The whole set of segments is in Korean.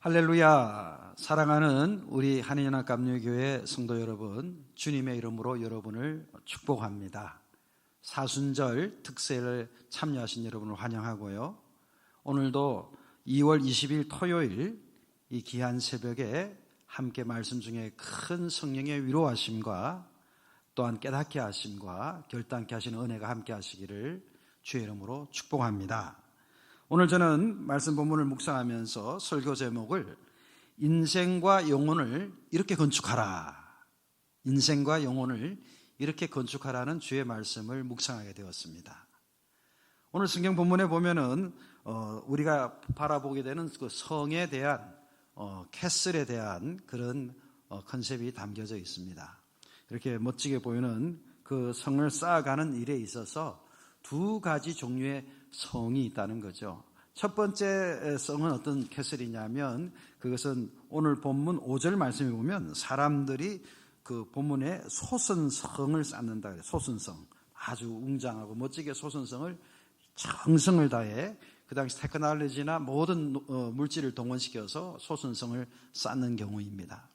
할렐루야. 사랑하는 우리 한인연합감리교회 성도 여러분, 주님의 이름으로 여러분을 축복합니다. 사순절 특세를 참여하신 여러분을 환영하고요. 오늘도 2월 20일 토요일 이 귀한 새벽에 함께 말씀 중에 큰 성령의 위로하심과 또한 깨닫게 하심과 결단케 하시는 은혜가 함께 하시기를 주의 이름으로 축복합니다. 오늘 저는 말씀 본문을 묵상하면서 설교 제목을 인생과 영혼을 이렇게 건축하라, 인생과 영혼을 이렇게 건축하라는 주의 말씀을 묵상하게 되었습니다. 오늘 성경 본문에 보면은 우리가 바라보게 되는 그 성에 대한 캐슬에 대한 그런 컨셉이 담겨져 있습니다. 이렇게 멋지게 보이는 그 성을 쌓아가는 일에 있어서 두 가지 종류의 성이 있다는 거죠. 첫 번째 성은 어떤 캐슬이냐면 그것은 오늘 본문 5절 말씀에 보면 사람들이 그 본문에 소선성을 쌓는다 그래요. 소선성, 아주 웅장하고 멋지게 소선성을 정성을 다해 그 당시 테크놀로지나 모든 물질을 동원시켜서 소선성을 쌓는 경우입니다.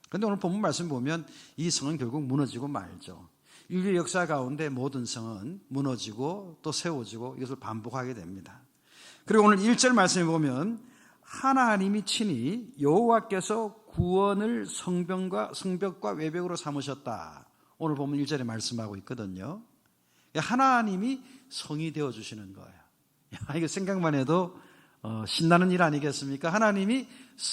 그런데 오늘 본문 말씀 보면 이 성은 결국 무너지고 말죠. 인류 역사 가운데 모든 성은 무너지고 또 세워지고 이것을 반복하게 됩니다. 그리고 오늘 1절 말씀에 보면 하나님이 친히 여호와께서 구원을 성벽과 외벽으로 삼으셨다. 오늘 보면 1절에 말씀하고 있거든요. 하나님이 성이 되어주시는 거예요. 이거 생각만 해도 신나는 일 아니겠습니까? 하나님이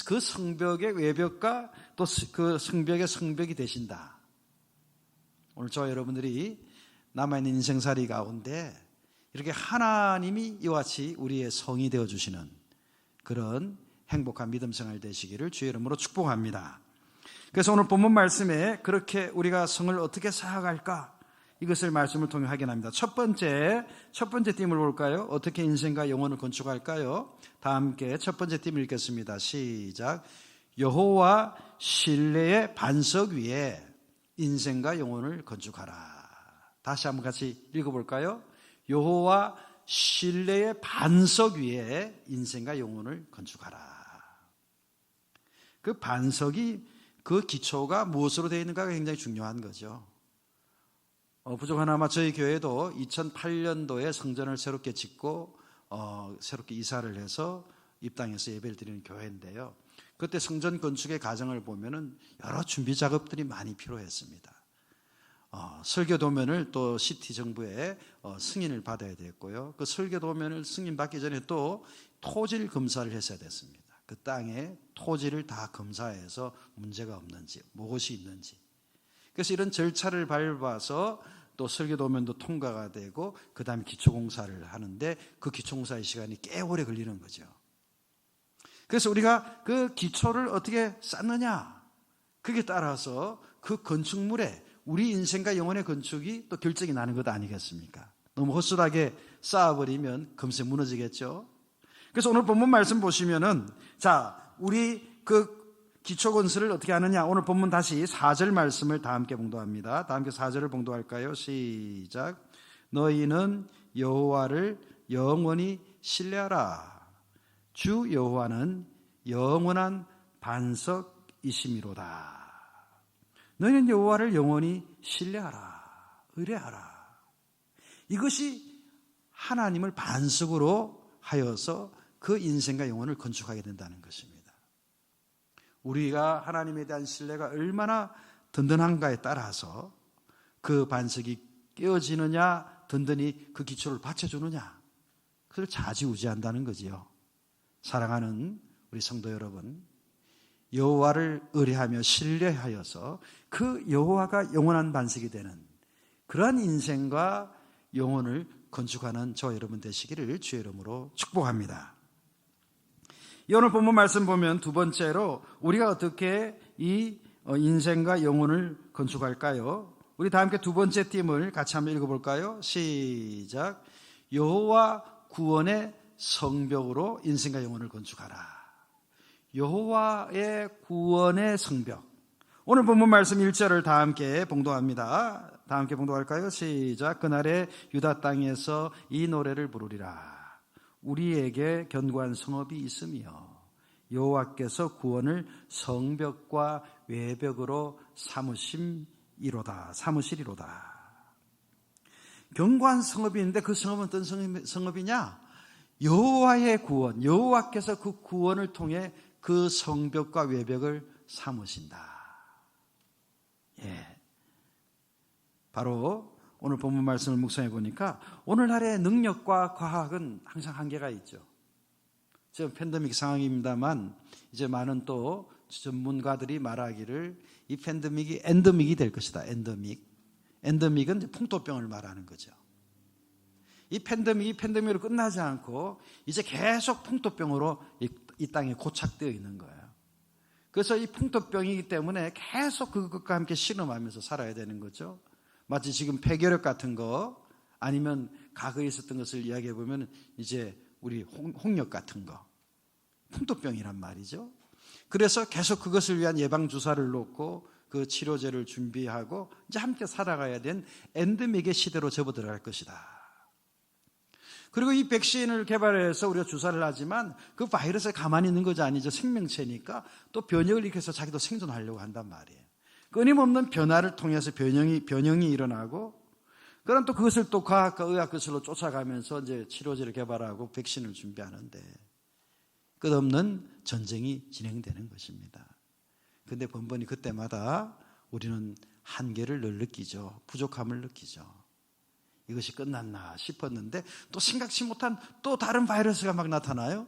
그 성벽의 외벽과 또 그 성벽의 성벽이 되신다. 오늘 저와 여러분들이 남아있는 인생살이 가운데 이렇게 하나님이 이와 같이 우리의 성이 되어주시는 그런 행복한 믿음 생활 되시기를 주의 이름으로 축복합니다. 그래서 오늘 본문 말씀에 그렇게 우리가 성을 어떻게 쌓아갈까? 이것을 말씀을 통해 확인합니다. 첫 번째 띠을 볼까요? 어떻게 인생과 영혼을 건축할까요? 다 함께 첫 번째 띠을 읽겠습니다. 시작. 여호와 신뢰의 반석 위에 인생과 영혼을 건축하라. 다시 한번 같이 읽어볼까요? 여호와 신뢰의 반석 위에 인생과 영혼을 건축하라. 그 반석이 그 기초가 무엇으로 되어 있는가가 굉장히 중요한 거죠. 부족하나마 저희 교회도 2008년도에 성전을 새롭게 짓고 새롭게 이사를 해서 입당해서 예배를 드리는 교회인데요. 그때 성전 건축의 과정을 보면은 여러 준비 작업들이 많이 필요했습니다. 설교 도면을 또 시티 정부에 승인을 받아야 됐고요. 그 설교 도면을 승인 받기 전에 또 토질 검사를 했어야 됐습니다. 그 땅에 토지를 다 검사해서 문제가 없는지, 무엇이 있는지. 그래서 이런 절차를 밟아서 또 설교 도면도 통과가 되고 그 다음에 기초공사를 하는데 그 기초공사의 시간이 꽤 오래 걸리는 거죠. 그래서 우리가 그 기초를 어떻게 쌓느냐, 그게 따라서 그 건축물에 우리 인생과 영혼의 건축이 또 결정이 나는 것 아니겠습니까? 너무 허술하게 쌓아버리면 금세 무너지겠죠. 그래서 오늘 본문 말씀 보시면은 자, 우리 그 기초 건설을 어떻게 하느냐. 오늘 본문 다시 4절 말씀을 다 함께 봉독합니다. 다 함께 4절을 봉독할까요? 시작. 너희는 여호와를 영원히 신뢰하라. 주 여호와는 영원한 반석이심이로다. 너희는 여호와를 영원히 신뢰하라, 의뢰하라. 이것이 하나님을 반석으로 하여서 그 인생과 영혼을 건축하게 된다는 것입니다. 우리가 하나님에 대한 신뢰가 얼마나 든든한가에 따라서 그 반석이 깨어지느냐, 든든히 그 기초를 받쳐주느냐, 그걸 좌지우지한다는 거지요. 사랑하는 우리 성도 여러분, 여호와를 의뢰하며 신뢰하여서 그 여호와가 영원한 반석이 되는 그러한 인생과 영혼을 건축하는 저와 여러분 되시기를 주의 이름으로 축복합니다. 이 오늘 본문 말씀 보면 두 번째로 우리가 어떻게 이 인생과 영혼을 건축할까요? 우리 다 함께 두 번째 띠을 같이 한번 읽어볼까요? 시작. 여호와 구원의 성벽으로 인생과 영혼을 건축하라. 여호와의 구원의 성벽. 오늘 본문 말씀 1절을 다 함께 봉독합니다. 다 함께 봉독할까요? 시작. 그날에 유다 땅에서 이 노래를 부르리라. 우리에게 견고한 성읍이 있으며 여호와께서 구원을 성벽과 외벽으로 삼으시리로다. 견고한 성읍이 있는데 그 성읍은 어떤 성읍이냐? 여호와의 구원, 여호와께서 그 구원을 통해 그 성벽과 외벽을 삼으신다. 예. 바로 오늘 본문 말씀을 묵상해 보니까 오늘날의 능력과 과학은 항상 한계가 있죠. 지금 팬데믹 상황입니다만 이제 많은 또 전문가들이 말하기를 이 팬데믹이 엔데믹이 될 것이다. 엔데믹은 이제 풍토병을 말하는 거죠. 이 팬데믹으로 끝나지 않고 이제 계속 풍토병으로 이 땅에 고착되어 있는 거예요. 그래서 이 풍토병이기 때문에 계속 그것과 함께 실험하면서 살아야 되는 거죠. 마치 지금 폐결핵 같은 거 아니면 과거에 있었던 것을 이야기해 보면 이제 우리 홍역 같은 거 풍토병이란 말이죠. 그래서 계속 그것을 위한 예방주사를 놓고 그 치료제를 준비하고 이제 함께 살아가야 된 엔데믹의 시대로 접어들어갈 것이다. 그리고 이 백신을 개발해서 우리가 주사를 하지만 그 바이러스에 가만히 있는 것이 아니죠. 생명체니까 또 변형을 일으켜서 자기도 생존하려고 한단 말이에요. 끊임없는 변화를 통해서 변형이 일어나고 그럼 또 그것을 또 과학과 의학 기술로 쫓아가면서 이제 치료제를 개발하고 백신을 준비하는데 끝없는 전쟁이 진행되는 것입니다. 그런데 번번이 그때마다 우리는 한계를 늘 느끼죠. 부족함을 느끼죠. 이것이 끝났나 싶었는데 또 생각지 못한 또 다른 바이러스가 막 나타나요.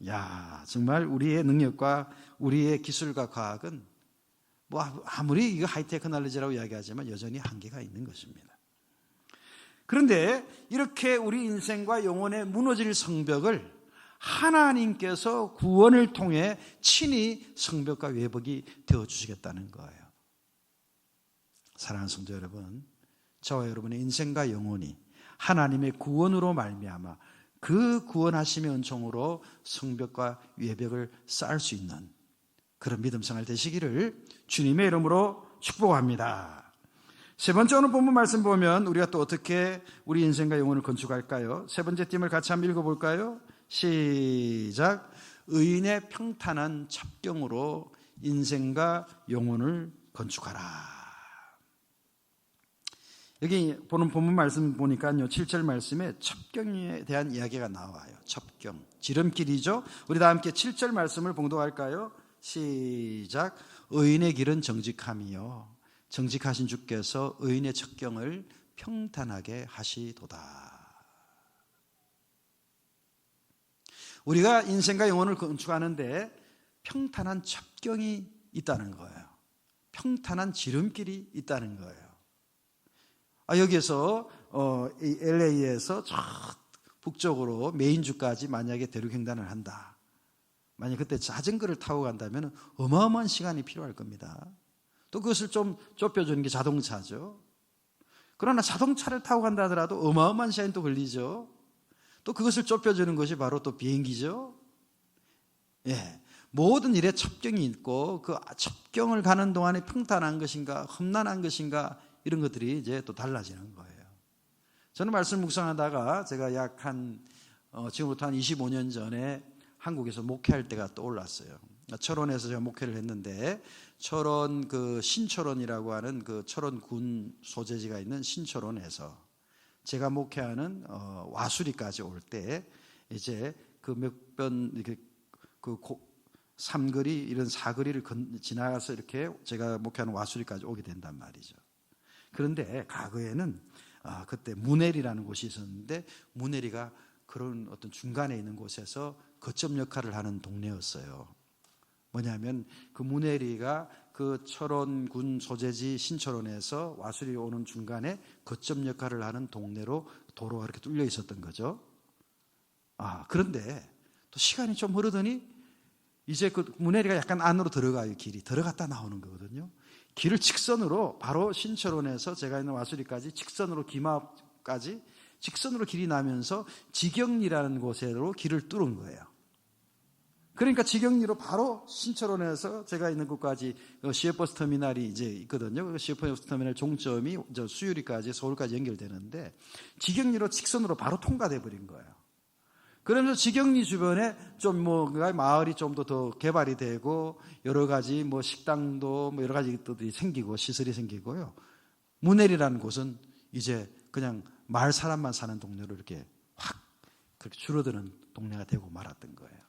야, 정말 우리의 능력과 우리의 기술과 과학은 뭐 아무리 이거 하이테크놀로지라고 이야기하지만 여전히 한계가 있는 것입니다. 그런데 이렇게 우리 인생과 영혼의 무너질 성벽을 하나님께서 구원을 통해 친히 성벽과 외벽이 되어주시겠다는 거예요. 사랑하는 성도 여러분, 저와 여러분의 인생과 영혼이 하나님의 구원으로 말미암아 그 구원하심의 은총으로 성벽과 외벽을 쌓을 수 있는 그런 믿음 생활 되시기를 주님의 이름으로 축복합니다. 세 번째 오늘 본문 말씀 보면 우리가 또 어떻게 우리 인생과 영혼을 건축할까요? 세 번째 띠을 같이 한번 읽어볼까요? 시작. 의인의 평탄한 첩경으로 인생과 영혼을 건축하라. 여기 보는 본문 말씀 보니까요, 7절 말씀에 첩경에 대한 이야기가 나와요. 첩경, 지름길이죠. 우리 다 함께 7절 말씀을 봉독할까요? 시작. 의인의 길은 정직함이요 정직하신 주께서 의인의 첩경을 평탄하게 하시도다. 우리가 인생과 영혼을 건축하는데 평탄한 첩경이 있다는 거예요. 평탄한 지름길이 있다는 거예요. 여기에서 LA에서 저 북쪽으로 메인주까지 만약에 대륙횡단을 한다. 만약 그때 자전거를 타고 간다면 어마어마한 시간이 필요할 겁니다. 또 그것을 좀 좁혀주는 게 자동차죠. 그러나 자동차를 타고 간다 하더라도 어마어마한 시간이 또 걸리죠. 또 그것을 좁혀주는 것이 바로 또 비행기죠. 예, 모든 일에 첩경이 있고 그 첩경을 가는 동안에 평탄한 것인가 험난한 것인가 이런 것들이 이제 또 달라지는 거예요. 저는 말씀 묵상하다가 제가 지금부터 한 25년 전에 한국에서 목회할 때가 떠올랐어요. 철원에서 제가 목회를 했는데 철원 그 신철원이라고 하는 그 철원군 소재지가 있는 신철원에서 제가 목회하는 와수리까지 올 때 이제 그 몇 번 이렇게 그 삼거리 이런 사거리를 지나가서 이렇게 제가 목회하는 와수리까지 오게 된단 말이죠. 그런데 과거에는 그때 문해리라는 곳이 있었는데 문해리가 그런 어떤 중간에 있는 곳에서 거점 역할을 하는 동네였어요. 뭐냐면 그 문해리가 그 철원군 소재지 신철원에서 와수리 오는 중간에 거점 역할을 하는 동네로 도로가 이렇게 뚫려 있었던 거죠. 그런데 또 시간이 좀 흐르더니 이제 그 문해리가 약간 안으로 들어가요. 길이 들어갔다 나오는 거거든요. 길을 직선으로 바로 신철원에서 제가 있는 와수리까지 직선으로 기마까지 직선으로 길이 나면서 지경리라는 곳으로 길을 뚫은 거예요. 그러니까 지경리로 바로 신철원에서 제가 있는 곳까지 시외버스 터미널이 이제 있거든요. 그 시외버스 터미널 종점이 수유리까지 서울까지 연결되는데 지경리로 직선으로 바로 통과돼 버린 거예요. 그러면서 지경리 주변에 좀 마을이 좀 더 개발이 되고 여러 가지 식당도 여러 가지 것들이 생기고 시설이 생기고요. 문헬이라는 곳은 이제 그냥 마을 사람만 사는 동네로 이렇게 확 그렇게 줄어드는 동네가 되고 말았던 거예요.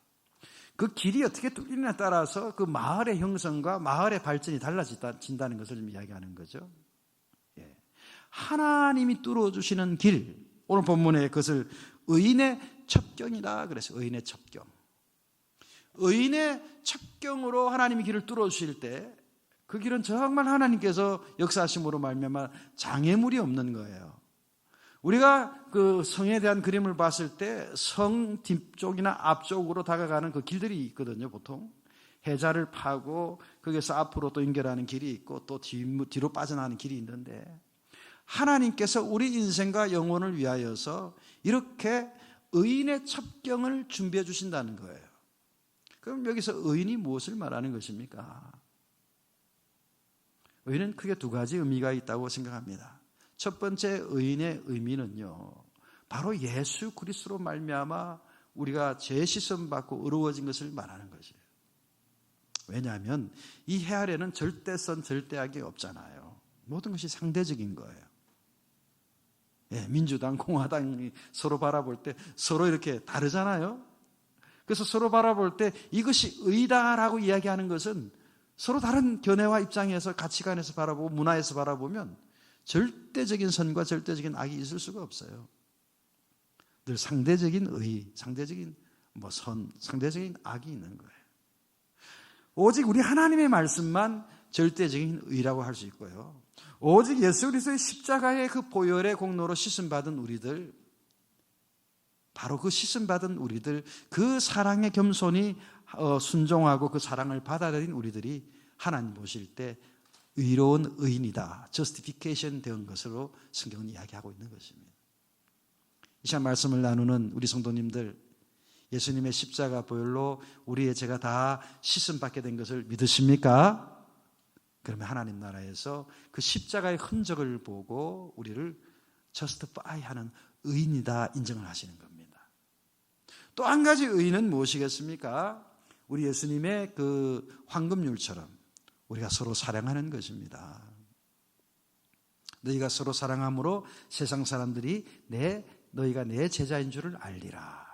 그 길이 어떻게 뚫리느냐에 따라서 그 마을의 형성과 마을의 발전이 달라진다는 것을 좀 이야기하는 거죠. 예. 하나님이 뚫어주시는 길, 오늘 본문에 그것을 의인의 첩경이다 그래서 의인의 첩경. 의인의 첩경으로 하나님이 길을 뚫어주실 때 그 길은 정말 하나님께서 역사하심으로 말미암아 장애물이 없는 거예요. 우리가 그 성에 대한 그림을 봤을 때 성 뒤쪽이나 앞쪽으로 다가가는 그 길들이 있거든요. 보통 해자를 파고 거기서 앞으로 또 연결하는 길이 있고 또 뒤로 빠져나가는 길이 있는데, 하나님께서 우리 인생과 영혼을 위하여서 이렇게 의인의 첩경을 준비해 주신다는 거예요. 그럼 여기서 의인이 무엇을 말하는 것입니까? 의인은 크게 두 가지 의미가 있다고 생각합니다. 첫 번째 의인의 의미는요, 바로 예수 그리스도로 말미암아 우리가 죄 씻음 받고 의로워진 것을 말하는 것이에요. 왜냐하면 이 해 아래는 절대선 절대악이 없잖아요. 모든 것이 상대적인 거예요. 예, 민주당, 공화당이 서로 바라볼 때 서로 이렇게 다르잖아요. 그래서 서로 바라볼 때 이것이 의다라고 이야기하는 것은 서로 다른 견해와 입장에서 가치관에서 바라보고 문화에서 바라보면 절대적인 선과 절대적인 악이 있을 수가 없어요. 늘 상대적인 의, 상대적인 선, 상대적인 악이 있는 거예요. 오직 우리 하나님의 말씀만 절대적인 의라고 할 수 있고요. 오직 예수 그리스도의 십자가의 그 보혈의 공로로 씻음받은 우리들, 바로 그 씻음받은 우리들, 그 사랑의 겸손히 순종하고 그 사랑을 받아들인 우리들이 하나님 보실 때 의로운 의인이다, justification 된 것으로 성경은 이야기하고 있는 것입니다. 이 시간 말씀을 나누는 우리 성도님들, 예수님의 십자가 보혈로 우리의 죄가 다 씻음받게 된 것을 믿으십니까? 그러면 하나님 나라에서 그 십자가의 흔적을 보고 우리를 justify 하는 의인이다 인정을 하시는 겁니다. 또 한 가지 의인은 무엇이겠습니까? 우리 예수님의 그 황금률처럼 우리가 서로 사랑하는 것입니다. 너희가 서로 사랑함으로 세상 사람들이 너희가 내 제자인 줄을 알리라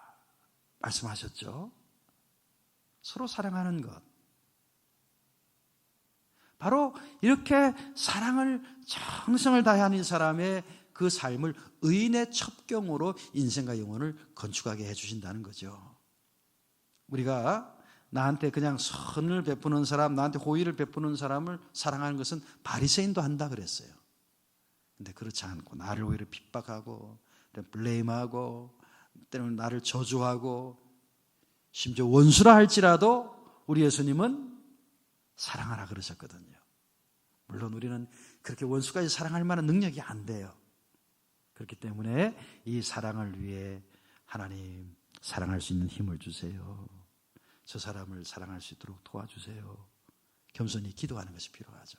말씀하셨죠. 서로 사랑하는 것, 바로 이렇게 사랑을 정성을 다하는 사람의 그 삶을 의인의 첩경으로 인생과 영혼을 건축하게 해주신다는 거죠. 우리가 나한테 그냥 선을 베푸는 사람, 나한테 호의를 베푸는 사람을 사랑하는 것은 바리새인도 한다 그랬어요. 근데 그렇지 않고 나를 오히려 핍박하고 블레임하고 때로는 나를 저주하고 심지어 원수라 할지라도 우리 예수님은 사랑하라 그러셨거든요. 물론 우리는 그렇게 원수까지 사랑할 만한 능력이 안 돼요. 그렇기 때문에 이 사랑을 위해 하나님 사랑할 수 있는 힘을 주세요. 저 사람을 사랑할 수 있도록 도와주세요. 겸손히 기도하는 것이 필요하죠.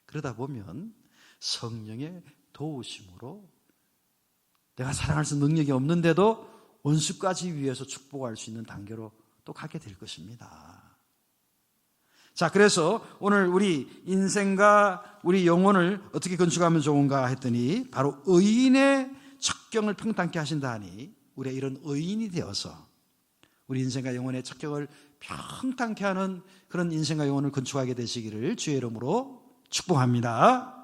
그러다 보면 성령의 도우심으로 내가 사랑할 수 있는 능력이 없는데도 원수까지 위해서 축복할 수 있는 단계로 또 가게 될 것입니다. 자, 그래서 오늘 우리 인생과 우리 영혼을 어떻게 건축하면 좋은가 했더니 바로 의인의 첩경을 평탄케 하신다 하니 우리가 이런 의인이 되어서 우리 인생과 영혼의 첩경을 평탄케 하는 그런 인생과 영혼을 건축하게 되시기를 주의 이름으로 축복합니다.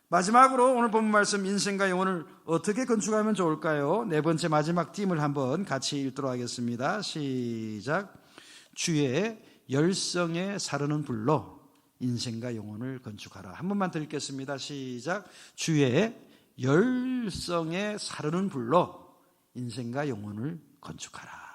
마지막으로 오늘 본 말씀 인생과 영혼을 어떻게 건축하면 좋을까요? 네 번째 마지막 팀을 한번 같이 읽도록 하겠습니다. 시작. 주의 열성에 사르는 불로 인생과 영혼을 건축하라. 한 번만 더 읽겠습니다. 시작. 주의 열성에 사르는 불로 인생과 영혼을 건축하라.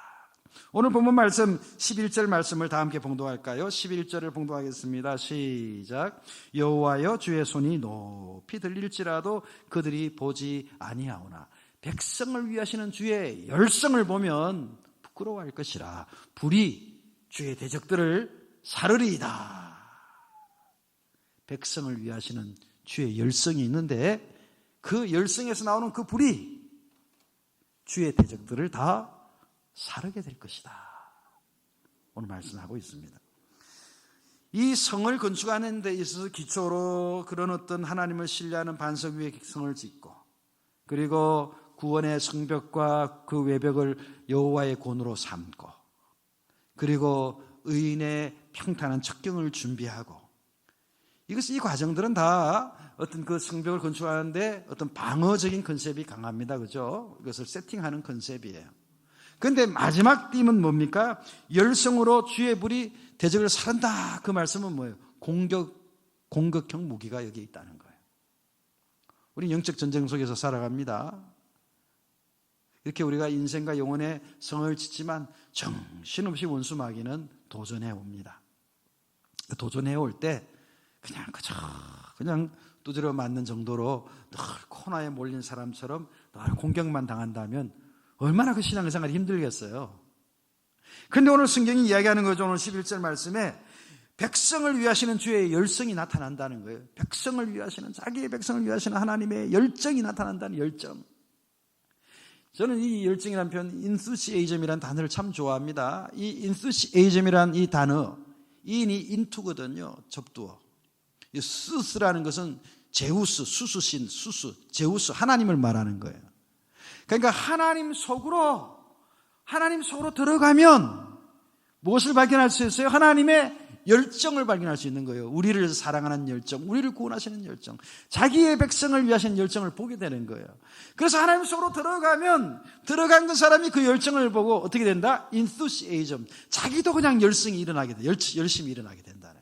오늘 본문 말씀 11절 말씀을 다 함께 봉독할까요? 11절을 봉독하겠습니다. 시작. 여호와여 주의 손이 높이 들릴지라도 그들이 보지 아니하오나 백성을 위하시는 주의 열성을 보면 부끄러워할 것이라. 불이 주의 대적들을 사르리이다. 백성을 위하시는 주의 열성이 있는데 그 열성에서 나오는 그 불이 주의 대적들을 다 사르게 될 것이다. 오늘 말씀하고 있습니다. 이 성을 건축하는 데 있어서 기초로 그런 어떤 하나님을 신뢰하는 반석 위에 성을 짓고, 그리고 구원의 성벽과 그 외벽을 여호와의 곤으로 삼고, 그리고 의인의 평탄한 척경을 준비하고, 이 과정들은 다 어떤 그 성벽을 건축하는데 어떤 방어적인 컨셉이 강합니다. 그죠? 이것을 세팅하는 컨셉이에요. 그런데 마지막 띠은 뭡니까? 열성으로 주의 불이 대적을 사른다. 그 말씀은 뭐예요? 공격형 무기가 여기 있다는 거예요. 우리 영적 전쟁 속에서 살아갑니다. 이렇게 우리가 인생과 영혼의 성을 짓지만 정신없이 원수 마귀는 도전해 옵니다. 도전해 올 때 그냥 두드려 맞는 정도로 늘 코너에 몰린 사람처럼 늘 공격만 당한다면 얼마나 그 신앙생활이 힘들겠어요. 그런데 오늘 성경이 이야기하는 거죠. 오늘 11절 말씀에 백성을 위하시는 주의 열성이 나타난다는 거예요. 백성을 위하시는, 자기의 백성을 위하시는 하나님의 열정이 나타난다는 열정. 저는 이 열정이라는 표현, 인수시에이즘이라는 단어를 참 좋아합니다. 이 인수시에이즘이라는 이 단어, 인이 인투거든요. 접두어. 이 스스라는 것은 제우스, 수수신, 제우스, 하나님을 말하는 거예요. 그러니까 하나님 속으로 들어가면 무엇을 발견할 수 있어요? 하나님의 열정을 발견할 수 있는 거예요. 우리를 사랑하는 열정, 우리를 구원하시는 열정, 자기의 백성을 위하시는 열정을 보게 되는 거예요. 그래서 하나님 속으로 들어간 그 사람이 그 열정을 보고 어떻게 된다? 인투시에이즘, 자기도 그냥 열심히 일어나게 된다는 거예요.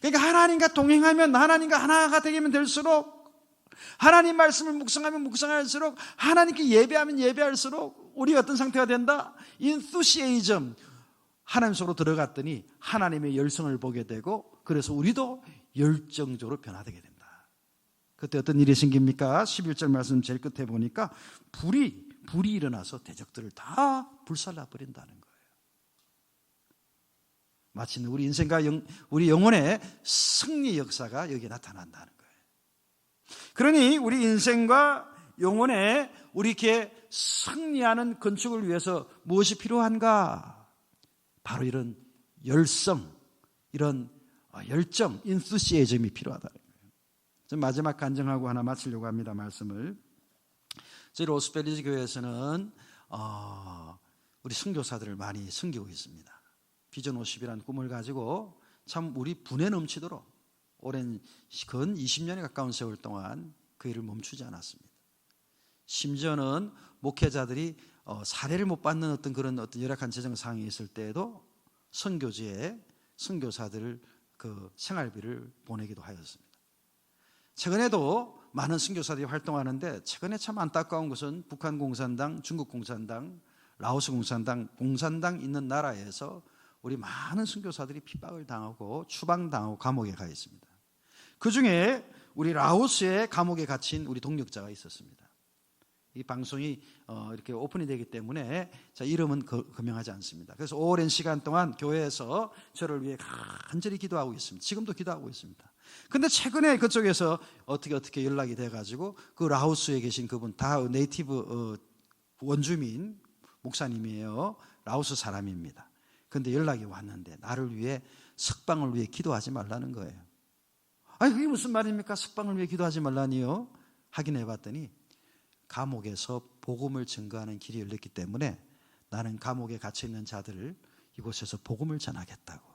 그러니까 하나님과 동행하면, 하나님과 하나가 되면 될수록, 하나님 말씀을 묵상할수록, 하나님께 예배하면 예배할수록 우리가 어떤 상태가 된다? 인투시에이즘, 하나님 속으로 들어갔더니 하나님의 열성을 보게 되고, 그래서 우리도 열정적으로 변화되게 된다. 그때 어떤 일이 생깁니까? 11절 말씀 제일 끝에 보니까 불이 일어나서 대적들을 다 불살라 버린다는 거예요. 마치 우리 인생과 우리 영혼의 승리 역사가 여기에 나타난다는 거예요. 그러니 우리 인생과 영혼에 우리 이렇게 승리하는 건축을 위해서 무엇이 필요한가? 바로 이런 열정, 인투시에즘이 필요하다는 거예요. 좀 마지막 간증하고 하나 마치려고 합니다. 말씀을. 저희 로스벨리지 교회에서는 우리 선교사들을 많이 섬기고 있습니다. 비전 50이라는 꿈을 가지고 참 우리 분에 넘치도록 오랜 근 20년에 가까운 세월 동안 그 일을 멈추지 않았습니다. 심지어는 목회자들이 사례를 못 받는 어떤 열악한 재정 상황이 있을 때에도 선교지에 선교사들을 그 생활비를 보내기도 하였습니다. 최근에도 많은 선교사들이 활동하는데, 최근에 참 안타까운 것은 북한 공산당, 중국 공산당, 라오스 공산당 있는 나라에서 우리 많은 선교사들이 핍박을 당하고 추방당하고 감옥에 가 있습니다. 그 중에 우리 라오스의 감옥에 갇힌 우리 동역자가 있었습니다. 이 방송이 이렇게 오픈이 되기 때문에 이름은 거명하지 않습니다. 그래서 오랜 시간 동안 교회에서 저를 위해 간절히 기도하고 있습니다. 지금도 기도하고 있습니다. 그런데 최근에 그쪽에서 어떻게 연락이 돼가지고 그 라오스에 계신 그분 다 네이티브 원주민 목사님이에요. 라오스 사람입니다. 그런데 연락이 왔는데 나를 위해 석방을 위해 기도하지 말라는 거예요. 아니 그게 무슨 말입니까? 석방을 위해 기도하지 말라니요? 확인해 봤더니 감옥에서 복음을 증거하는 길이 열렸기 때문에 나는 감옥에 갇혀있는 자들을 이곳에서 복음을 전하겠다고.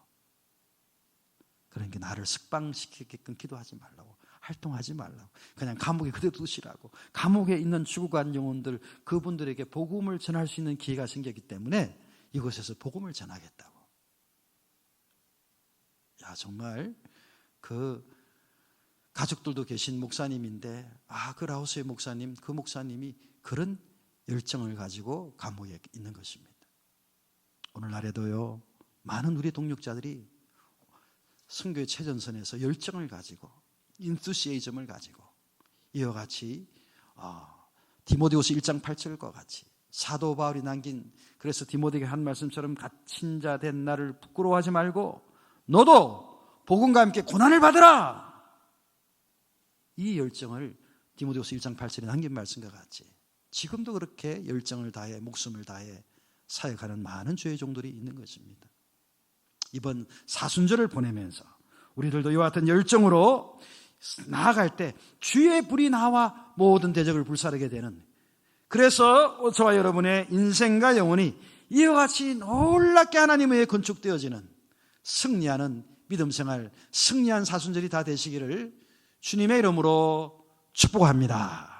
그러니까 나를 석방시키게끔 기도하지 말라고, 활동하지 말라고, 그냥 감옥에 그대로 두시라고. 감옥에 있는 죽어간 영혼들, 그분들에게 복음을 전할 수 있는 기회가 생겼기 때문에 이곳에서 복음을 전하겠다고. 야, 정말 그 가족들도 계신 목사님인데, 그 라오스의 목사님, 그 목사님이 그런 열정을 가지고 감옥에 있는 것입니다. 오늘날에도요, 많은 우리 동역자들이 선교의 최전선에서 열정을 가지고, 인투시에이즘을 가지고, 이와 같이 디모데후서 1장 8절과 같이 사도 바울이 남긴, 그래서 디모데에게 한 말씀처럼 갇힌 자 된 나를 부끄러워하지 말고 너도 복음과 함께 고난을 받으라. 이 열정을 디모데후서 1장 8절에 남긴 말씀과 같이 지금도 그렇게 열정을 다해 목숨을 다해 사역하는 많은 주의 종들이 있는 것입니다. 이번 사순절을 보내면서 우리들도 이와 같은 열정으로 나아갈 때 주의 불이 나와 모든 대적을 불사르게 되는, 그래서 저와 여러분의 인생과 영혼이 이와 같이 놀랍게 하나님에 의해 건축되어지는 승리하는 믿음 생활, 승리한 사순절이 다 되시기를 주님의 이름으로 축복합니다.